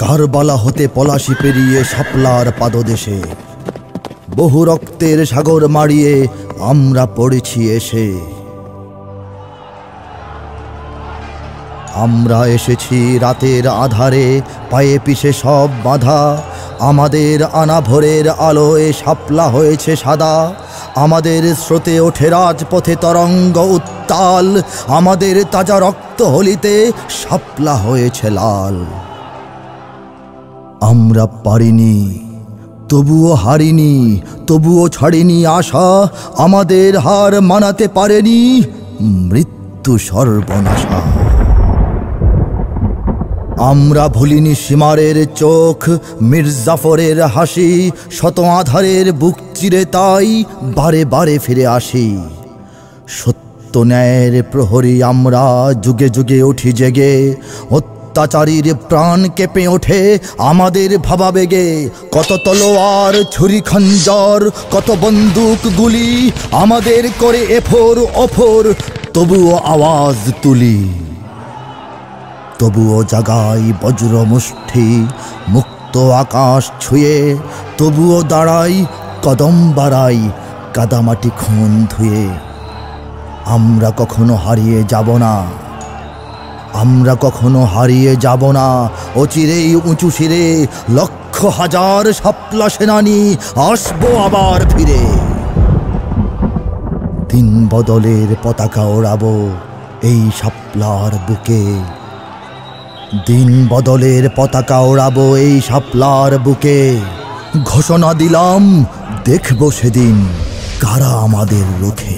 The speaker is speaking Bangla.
কারবালা হতে পলাশি পেরিয়ে শাপলার পাদদেশে বহু রক্তের সাগর মাড়িয়ে আমরা পড়েছি এসে। আমরা এসেছি রাতের আধারে, পায়ে পিছে সব বাঁধা। আমাদের আনা ভোরের আলোয় শাপলা হয়েছে সাদা। আমাদের স্রোতে ওঠে রাজপথে তরঙ্গ উত্তাল। আমাদের তাজা রক্ত হোলিতে শাপলা হয়েছে লাল। আমরা পারিনি, তবুও হারিনি, তবুও ছাড়িনি আশা। আমাদের হার মানাতে পারেনি মৃত্যু সর্বনাশা। আমরা ভুলিনি সীমারের চোখ, মির্জাফরের হাসি। শত আধারের বুক চিরে তাই বারে বারে ফিরে আসি। সত্য ন্যায়ের প্রহরী আমরা যুগে যুগে উঠি জেগে। অত্যাচারীর প্রাণ কেঁপে ওঠে আমাদের ভাবাবেগে। কত তলোয়ার ছুরি খঞ্জর, কত বন্দুক গুলি আমাদের করে এফোর ওফোর, তবুও আওয়াজ তুলি। তবুও জাগাই বজ্র মুষ্টি মুক্ত আকাশ ছুঁয়ে। তবুও দাঁড়াই, কদম বাড়াই কাদামাটি খুন ধুয়ে। আমরা কখনো হারিয়ে যাব না, আমরা কখনো হারিয়ে যাব না। অচিরেই উঁচু শিরে লক্ষ হাজার শাপলা সেনানি আসবো আবার ফিরে। দিন বদলের পতাকা ওড়াবো এই শাপলার বুকে। দিন বদলের পতাকা ওড়াবো এই শাপলার বুকে। ঘোষণা দিলাম, দেখব সেদিন কারা আমাদের রুখে।